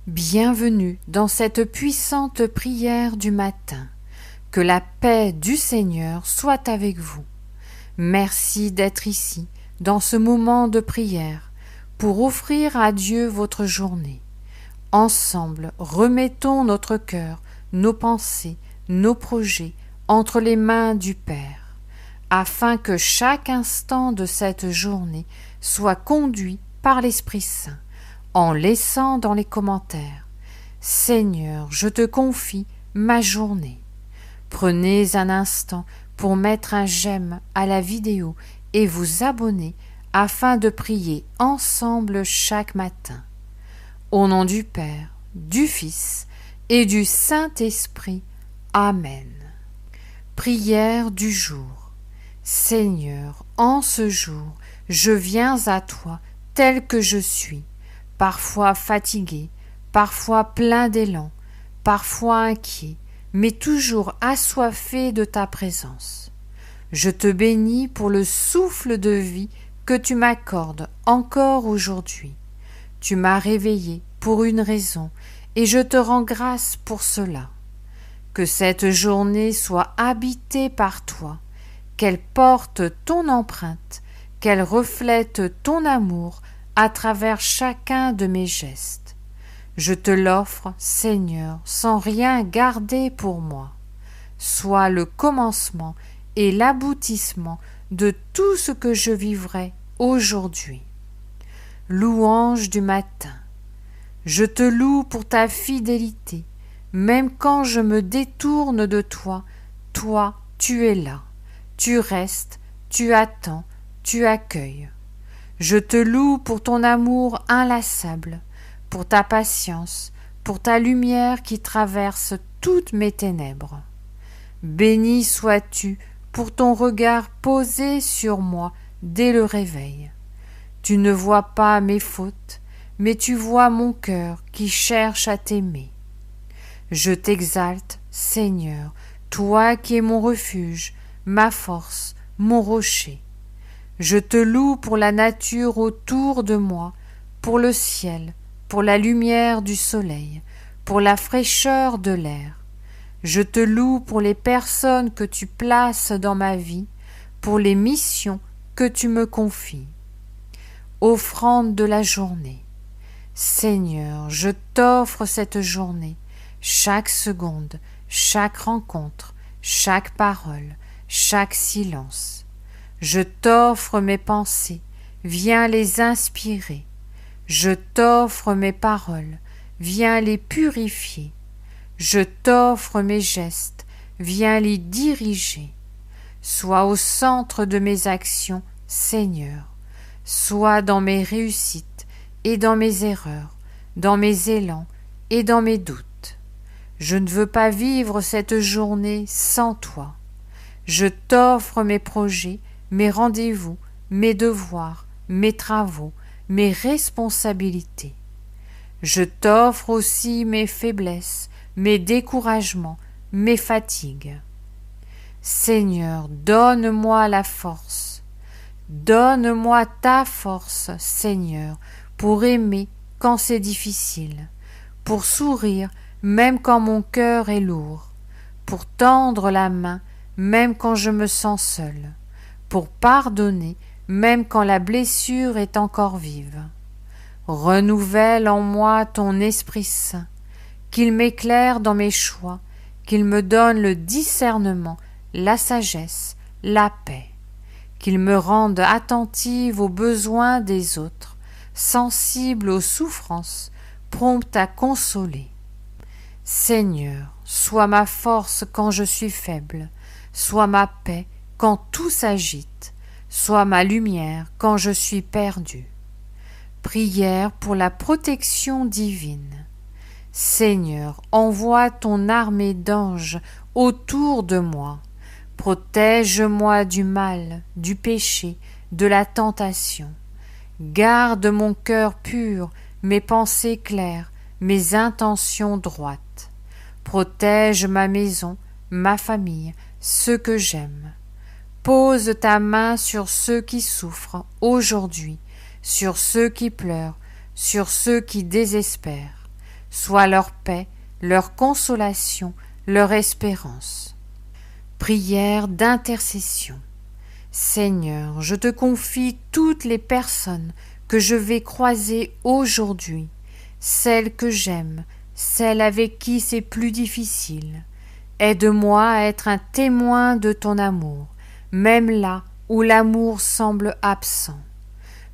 Bienvenue dans cette puissante prière du matin. Que la paix du Seigneur soit avec vous. Merci d'être ici, dans ce moment de prière, pour offrir à Dieu votre journée. Ensemble, remettons notre cœur, nos pensées, nos projets entre les mains du Père, afin que chaque instant de cette journée soit conduit par l'Esprit Saint, en laissant dans les commentaires « Seigneur, je te confie ma journée ». Prenez un instant pour mettre un j'aime à la vidéo et vous abonner afin de prier ensemble chaque matin. Au nom du Père, du Fils et du Saint-Esprit. Amen. Prière du jour. Seigneur, en ce jour, je viens à toi tel que je suis, parfois fatigué, parfois plein d'élan, parfois inquiet, mais toujours assoiffé de ta présence. Je te bénis pour le souffle de vie que tu m'accordes encore aujourd'hui. Tu m'as réveillé pour une raison et je te rends grâce pour cela. Que cette journée soit habitée par toi, qu'elle porte ton empreinte, qu'elle reflète ton amour à travers chacun de mes gestes. Je te l'offre, Seigneur, sans rien garder pour moi. Sois le commencement et l'aboutissement de tout ce que je vivrai aujourd'hui. Louange du matin. Je te loue pour ta fidélité, même quand je me détourne de toi, toi, tu es là, tu restes, tu attends, tu accueilles. Je te loue pour ton amour inlassable, pour ta patience, pour ta lumière qui traverse toutes mes ténèbres. Béni sois-tu pour ton regard posé sur moi dès le réveil. Tu ne vois pas mes fautes, mais tu vois mon cœur qui cherche à t'aimer. Je t'exalte, Seigneur, toi qui es mon refuge, ma force, mon rocher. Je te loue pour la nature autour de moi, pour le ciel, pour la lumière du soleil, pour la fraîcheur de l'air. Je te loue pour les personnes que tu places dans ma vie, pour les missions que tu me confies. Offrande de la journée. Seigneur, je t'offre cette journée, chaque seconde, chaque rencontre, chaque parole, chaque silence. Je t'offre mes pensées, viens les inspirer. Je t'offre mes paroles, viens les purifier. Je t'offre mes gestes, viens les diriger. Sois au centre de mes actions, Seigneur. Sois dans mes réussites et dans mes erreurs, dans mes élans et dans mes doutes. Je ne veux pas vivre cette journée sans toi. Je t'offre mes projets, mes rendez-vous, mes devoirs, mes travaux, mes responsabilités. Je t'offre aussi mes faiblesses, mes découragements, mes fatigues. Seigneur, donne-moi la force. Donne-moi ta force, Seigneur, pour aimer quand c'est difficile, pour sourire même quand mon cœur est lourd, pour tendre la main même quand je me sens seule, pour pardonner même quand la blessure est encore vive. Renouvelle en moi ton Esprit Saint, qu'il m'éclaire dans mes choix, qu'il me donne le discernement, la sagesse, la paix, qu'il me rende attentive aux besoins des autres, sensible aux souffrances, prompte à consoler. Seigneur, sois ma force quand je suis faible, sois ma paix quand tout s'agite, sois ma lumière quand je suis perdu. Prière pour la protection divine. Seigneur, envoie ton armée d'anges autour de moi. Protège-moi du mal, du péché, de la tentation. Garde mon cœur pur, mes pensées claires, mes intentions droites. Protège ma maison, ma famille, ceux que j'aime. Pose ta main sur ceux qui souffrent aujourd'hui, sur ceux qui pleurent, sur ceux qui désespèrent. sois leur paix, leur consolation, leur espérance. Prière d'intercession. Seigneur, je te confie toutes les personnes que je vais croiser aujourd'hui, celles que j'aime, celles avec qui c'est plus difficile. Aide-moi à être un témoin de ton amour, même là où l'amour semble absent.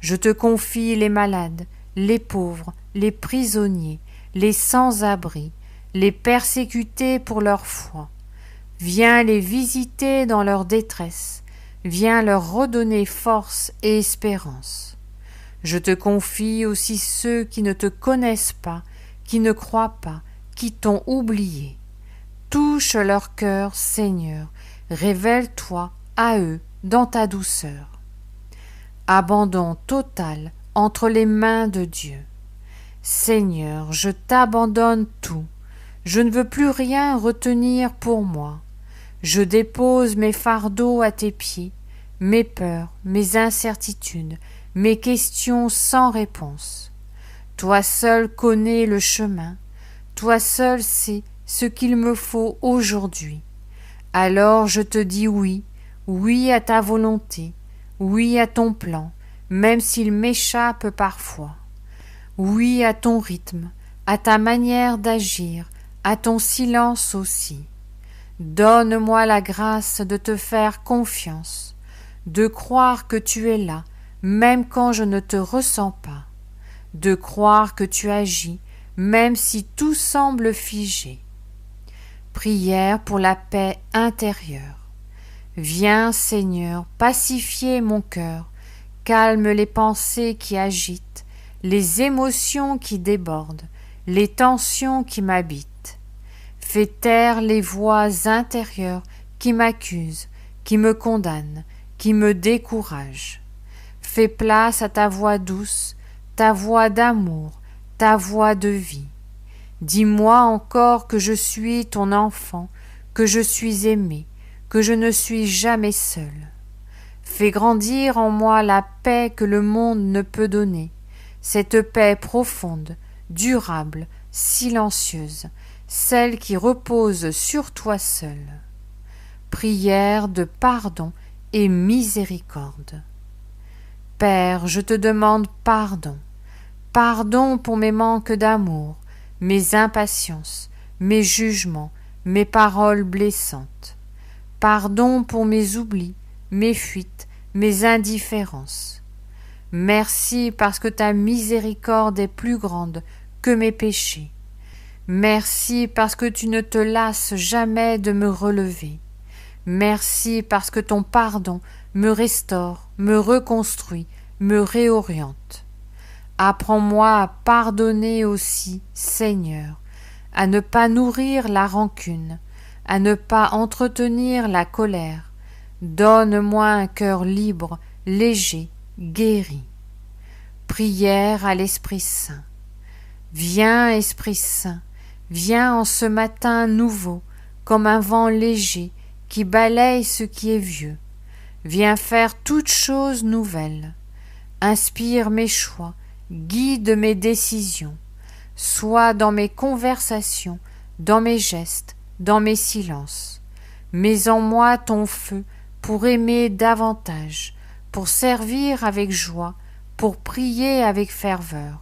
Je te confie les malades, les pauvres, les prisonniers, les sans-abri, les persécutés pour leur foi. Viens les visiter dans leur détresse, viens leur redonner force et espérance. Je te confie aussi ceux qui ne te connaissent pas, qui ne croient pas, qui t'ont oublié. Touche leur cœur, Seigneur, révèle-toi à eux dans ta douceur. Abandon total entre les mains de Dieu. Seigneur, je t'abandonne tout. Je ne veux plus rien retenir pour moi. Je dépose mes fardeaux à tes pieds, mes peurs, mes incertitudes, mes questions sans réponse. Toi seul connais le chemin, toi seul sais ce qu'il me faut aujourd'hui. Alors je te dis oui, oui à ta volonté, oui à ton plan, même s'il m'échappe parfois. Oui à ton rythme, à ta manière d'agir, à ton silence aussi. Donne-moi la grâce de te faire confiance, de croire que tu es là, même quand je ne te ressens pas, de croire que tu agis, même si tout semble figé. Prière pour la paix intérieure. Viens, Seigneur, pacifier mon cœur, calme les pensées qui agitent, les émotions qui débordent, les tensions qui m'habitent. Fais taire les voix intérieures qui m'accusent, qui me condamnent, qui me découragent. Fais place à ta voix douce, ta voix d'amour, ta voix de vie. Dis-moi encore que je suis ton enfant, que je suis aimé, que je ne suis jamais seul. Fais grandir en moi la paix que le monde ne peut donner, cette paix profonde, durable, silencieuse, celle qui repose sur toi seul. Prière de pardon et miséricorde. Père, je te demande pardon. Pardon pour mes manques d'amour, mes impatiences, mes jugements, mes paroles blessantes. Pardon pour mes oublis, mes fuites, mes indifférences. Merci parce que ta miséricorde est plus grande que mes péchés. Merci parce que tu ne te lasses jamais de me relever. Merci parce que ton pardon me restaure, me reconstruit, me réoriente. Apprends-moi à pardonner aussi, Seigneur, à ne pas nourrir la rancune, à ne pas entretenir la colère. Donne-moi un cœur libre, léger, guéri. Prière à l'Esprit Saint. Viens, Esprit Saint, viens en ce matin nouveau, comme un vent léger qui balaye ce qui est vieux. Viens faire toutes choses nouvelles. Inspire mes choix, guide mes décisions. Sois dans mes conversations, dans mes gestes, dans mes silences. Mets en moi ton feu pour aimer davantage, pour servir avec joie, pour prier avec ferveur.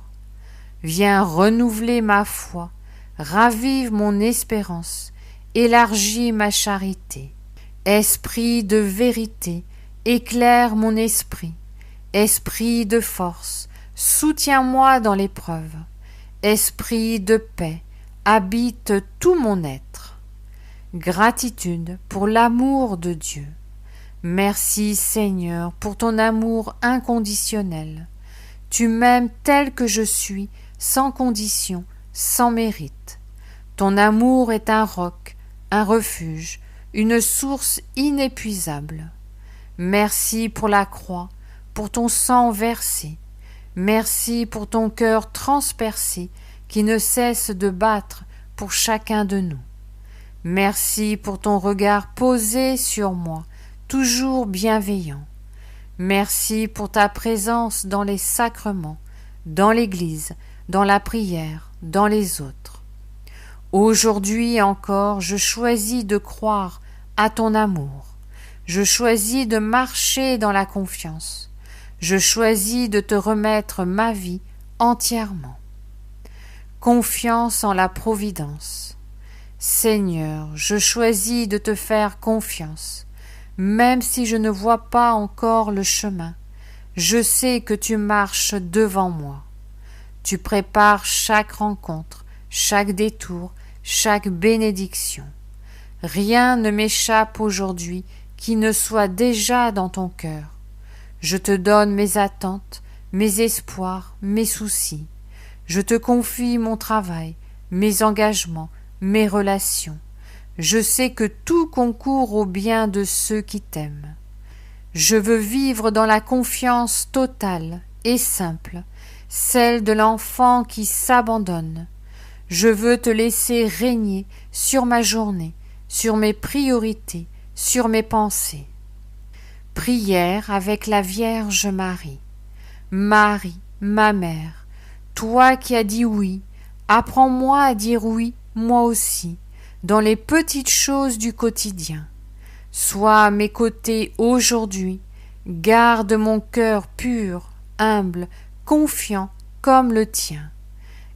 Viens renouveler ma foi, ravive mon espérance, élargis ma charité. Esprit de vérité, éclaire mon esprit. Esprit de force, soutiens-moi dans l'épreuve. Esprit de paix, habite tout mon être. Gratitude pour l'amour de Dieu. Merci Seigneur pour ton amour inconditionnel. Tu m'aimes tel que je suis, sans condition, sans mérite. Ton amour est un roc, un refuge, une source inépuisable. Merci pour la croix, pour ton sang versé. Merci pour ton cœur transpercé qui ne cesse de battre pour chacun de nous. Merci pour ton regard posé sur moi, toujours bienveillant. Merci pour ta présence dans les sacrements, dans l'Église, dans la prière, dans les autres. Aujourd'hui encore, je choisis de croire à ton amour. Je choisis de marcher dans la confiance. Je choisis de te remettre ma vie entièrement. Confiance en la providence. Seigneur, je choisis de te faire confiance. Même si je ne vois pas encore le chemin, je sais que tu marches devant moi. Tu prépares chaque rencontre, chaque détour, chaque bénédiction. Rien ne m'échappe aujourd'hui qui ne soit déjà dans ton cœur. Je te donne mes attentes, mes espoirs, mes soucis. Je te confie mon travail, mes engagements, mes relations. Je sais que tout concourt au bien de ceux qui t'aiment. Je veux vivre dans la confiance totale et simple, celle de l'enfant qui s'abandonne. Je veux te laisser régner sur ma journée, sur mes priorités, sur mes pensées. Prière avec la Vierge Marie. Marie, ma mère, toi qui as dit oui, apprends-moi à dire oui, moi aussi, dans les petites choses du quotidien. Sois à mes côtés aujourd'hui, garde mon cœur pur, humble, confiant comme le tien.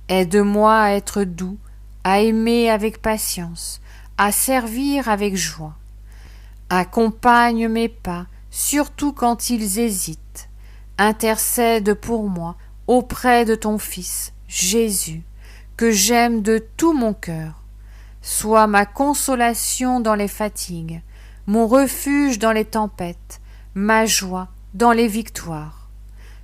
Aide-moi à être doux, à aimer avec patience, à servir avec joie. Accompagne mes pas, surtout quand ils hésitent. Intercède pour moi auprès de ton Fils, Jésus, que j'aime de tout mon cœur. Sois ma consolation dans les fatigues, mon refuge dans les tempêtes, ma joie dans les victoires.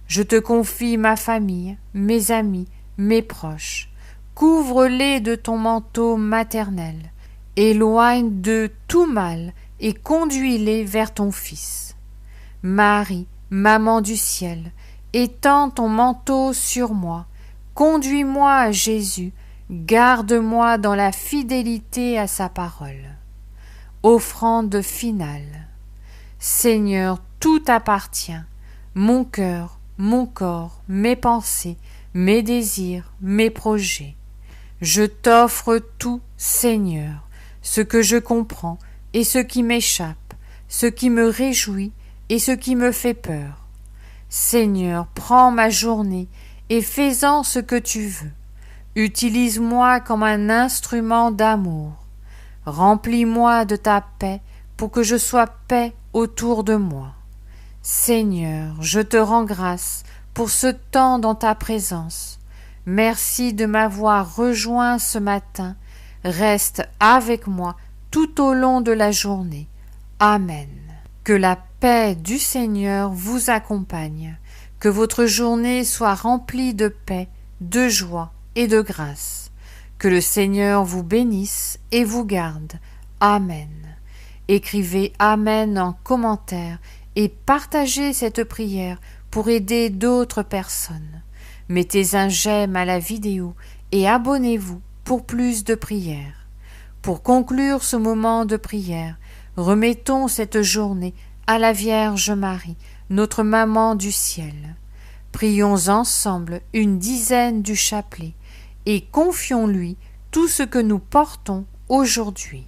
Je te confie ma famille, mes amis, mes proches. Couvre-les de ton manteau maternel. Éloigne de tout mal et conduis-les vers ton Fils. Marie, maman du ciel, étends ton manteau sur moi. Conduis-moi à Jésus, garde-moi dans la fidélité à sa parole. Offrande finale. Seigneur, tout t'appartient, mon cœur, mon corps, mes pensées, mes désirs, mes projets. Je t'offre tout, Seigneur, ce que je comprends et ce qui m'échappe, ce qui me réjouit et ce qui me fait peur. Seigneur, prends ma journée et fais-en ce que tu veux. Utilise-moi comme un instrument d'amour. Remplis-moi de ta paix pour que je sois paix autour de moi. Seigneur, je te rends grâce pour ce temps dans ta présence. Merci de m'avoir rejoint ce matin. Reste avec moi tout au long de la journée. Amen. Que la paix du Seigneur vous accompagne. Que votre journée soit remplie de paix, de joie et de grâce. Que le Seigneur vous bénisse et vous garde. Amen. Écrivez Amen en commentaire et partagez cette prière pour aider d'autres personnes. Mettez un j'aime à la vidéo et abonnez-vous pour plus de prières. Pour conclure ce moment de prière, remettons cette journée à la Vierge Marie, notre maman du ciel. Prions ensemble une dizaine du chapelet et confions-lui tout ce que nous portons aujourd'hui.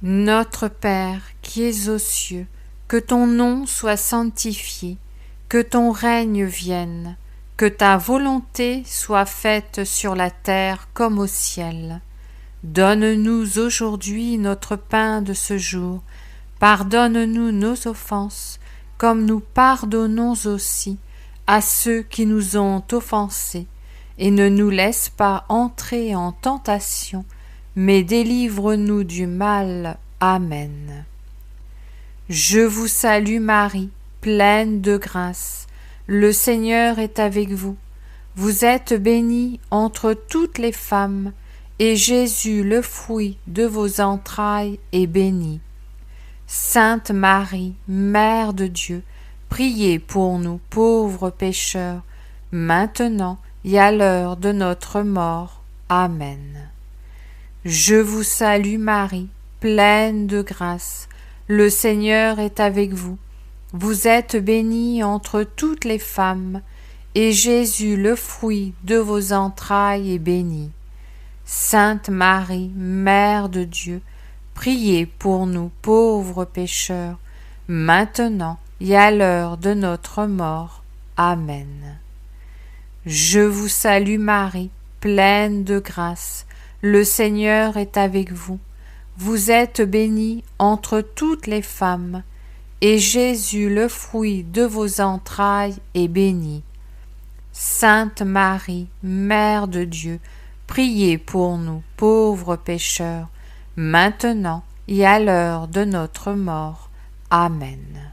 Notre Père qui es aux cieux, que ton nom soit sanctifié, que ton règne vienne, que ta volonté soit faite sur la terre comme au ciel. Donne-nous aujourd'hui notre pain de ce jour. Pardonne-nous nos offenses, comme nous pardonnons aussi à ceux qui nous ont offensés, et ne nous laisse pas entrer en tentation, mais délivre-nous du mal. Amen. Je vous salue Marie, pleine de grâce. Le Seigneur est avec vous. Vous êtes bénie entre toutes les femmes, et Jésus, le fruit de vos entrailles, est béni. Sainte Marie, Mère de Dieu, priez pour nous pauvres pécheurs, maintenant et à l'heure de notre mort. Amen. Je vous salue Marie, pleine de grâce. Le Seigneur est avec vous. Vous êtes bénie entre toutes les femmes, et Jésus, le fruit de vos entrailles, est béni. Sainte Marie, Mère de Dieu, priez pour nous pauvres pécheurs, maintenant et à l'heure de notre mort. Amen. Je vous salue Marie, pleine de grâce, le Seigneur est avec vous. Vous êtes bénie entre toutes les femmes, et Jésus, le fruit de vos entrailles, est béni. Sainte Marie, Mère de Dieu, priez pour nous pauvres pécheurs, maintenant et à l'heure de notre mort. Amen.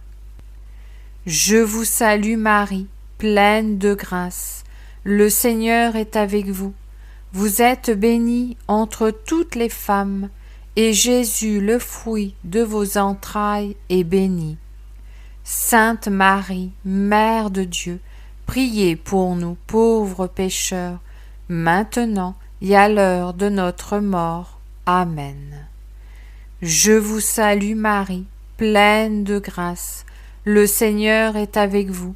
Je vous salue Marie, pleine de grâce, le Seigneur est avec vous. Vous êtes bénie entre toutes les femmes, et Jésus, le fruit de vos entrailles, est béni. Sainte Marie, Mère de Dieu, priez pour nous pauvres pécheurs, maintenant et à l'heure de notre mort. Amen. Je vous salue Marie, pleine de grâce, le Seigneur est avec vous.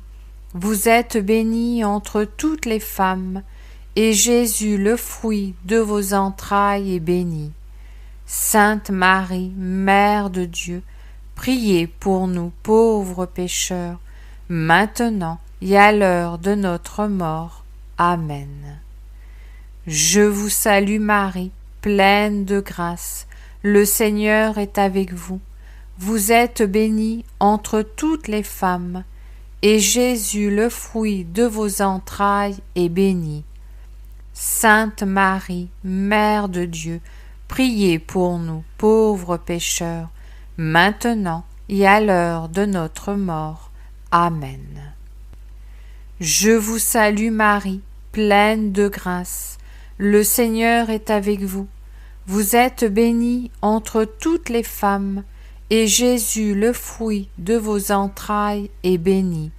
Vous êtes bénie entre toutes les femmes, et Jésus, le fruit de vos entrailles, est béni. Sainte Marie, Mère de Dieu, priez pour nous pauvres pécheurs, maintenant et à l'heure de notre mort. Amen. Je vous salue Marie, pleine de grâce, le Seigneur est avec vous. Vous êtes bénie entre toutes les femmes, et Jésus, le fruit de vos entrailles, est béni. Sainte Marie, Mère de Dieu, priez pour nous pauvres pécheurs, maintenant et à l'heure de notre mort. Amen. Je vous salue Marie, pleine de grâce, le Seigneur est avec vous. Vous êtes bénie entre toutes les femmes, et Jésus, le fruit de vos entrailles, est béni.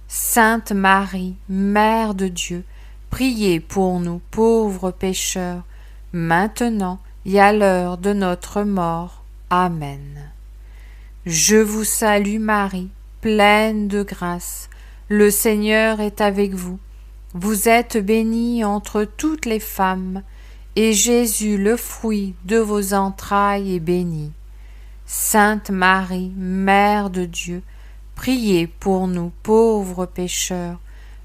Sainte Marie, Mère de Dieu, priez pour nous pauvres pécheurs, maintenant et à l'heure de notre mort. Amen. Je vous salue Marie, pleine de grâce, le Seigneur est avec vous. Vous êtes bénie entre toutes les femmes, et Jésus, le fruit de vos entrailles, est béni. Sainte Marie, Mère de Dieu, priez pour nous pauvres pécheurs,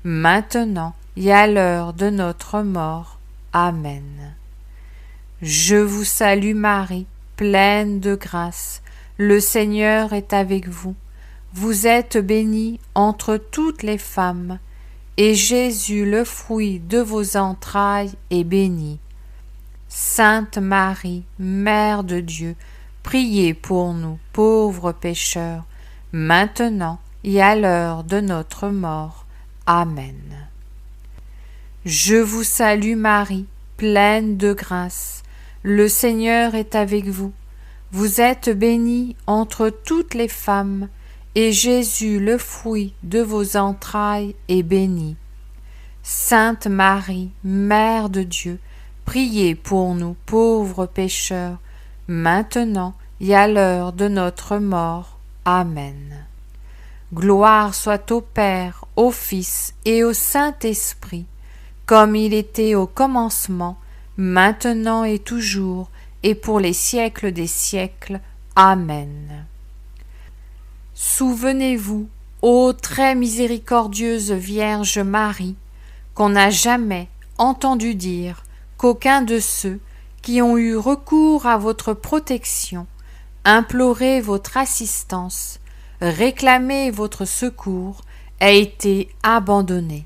maintenant et à l'heure de notre mort. Amen. Je vous salue Marie, pleine de grâce, le Seigneur est avec vous. Vous êtes bénie entre toutes les femmes, et Jésus, le fruit de vos entrailles, est béni. Sainte Marie, Mère de Dieu, priez pour nous pauvres pécheurs, maintenant et à l'heure de notre mort. Amen. Je vous salue Marie, pleine de grâce, le Seigneur est avec vous. Vous êtes bénie entre toutes les femmes, et Jésus, le fruit de vos entrailles, est béni. Sainte Marie, Mère de Dieu, priez pour nous pauvres pécheurs, maintenant et à l'heure de notre mort. Amen. Gloire soit au Père, au Fils et au Saint-Esprit, comme il était au commencement, maintenant et toujours, et pour les siècles des siècles. Amen. Souvenez-vous, ô très miséricordieuse Vierge Marie, qu'on n'a jamais entendu dire qu'aucun de ceux qui ont eu recours à votre protection, imploré votre assistance, réclamé votre secours, ait été abandonné.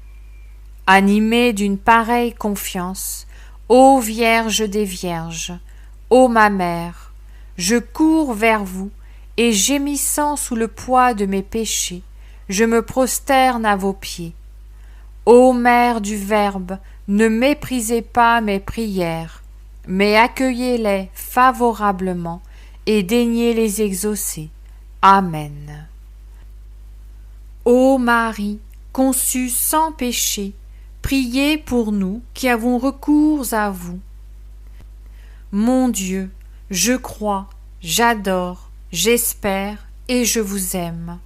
Animée d'une pareille confiance, ô Vierge des Vierges, ô ma mère, je cours vers vous, et gémissant sous le poids de mes péchés, je me prosterne à vos pieds. Ô Mère du Verbe, ne méprisez pas mes prières, mais accueillez-les favorablement et daignez les exaucer. Amen. Ô Marie, conçue sans péché, priez pour nous qui avons recours à vous. Mon Dieu, je crois, j'adore, j'espère et je vous aime.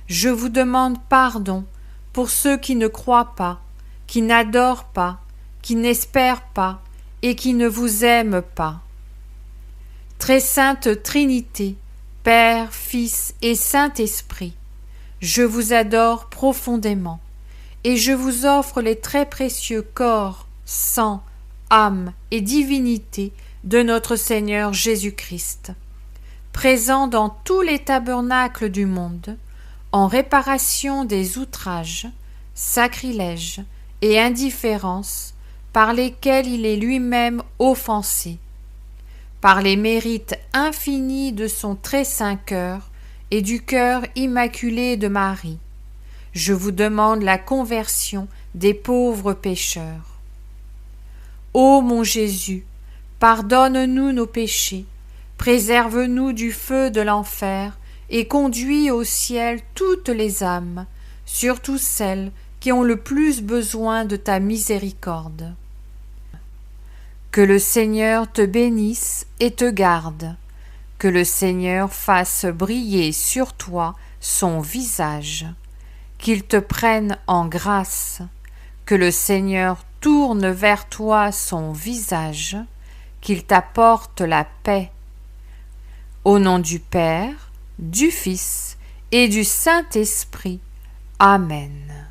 Je vous demande pardon pour ceux qui ne croient pas, qui n'adorent pas, qui n'espèrent pas et qui ne vous aime pas. Très sainte Trinité, Père, Fils et Saint-Esprit, je vous adore profondément et je vous offre les très précieux corps, sang, âme et divinité de notre Seigneur Jésus-Christ, présent dans tous les tabernacles du monde, en réparation des outrages, sacrilèges et indifférences par lesquels il est lui-même offensé, par les mérites infinis de son très saint cœur et du cœur immaculé de Marie. Je vous demande la conversion des pauvres pécheurs. Ô mon Jésus, pardonne-nous nos péchés, préserve-nous du feu de l'enfer et conduis au ciel toutes les âmes, surtout celles qui ont le plus besoin de ta miséricorde. Que le Seigneur te bénisse et te garde, que le Seigneur fasse briller sur toi son visage, qu'il te prenne en grâce, que le Seigneur tourne vers toi son visage, qu'il t'apporte la paix. Au nom du Père, du Fils et du Saint-Esprit. Amen.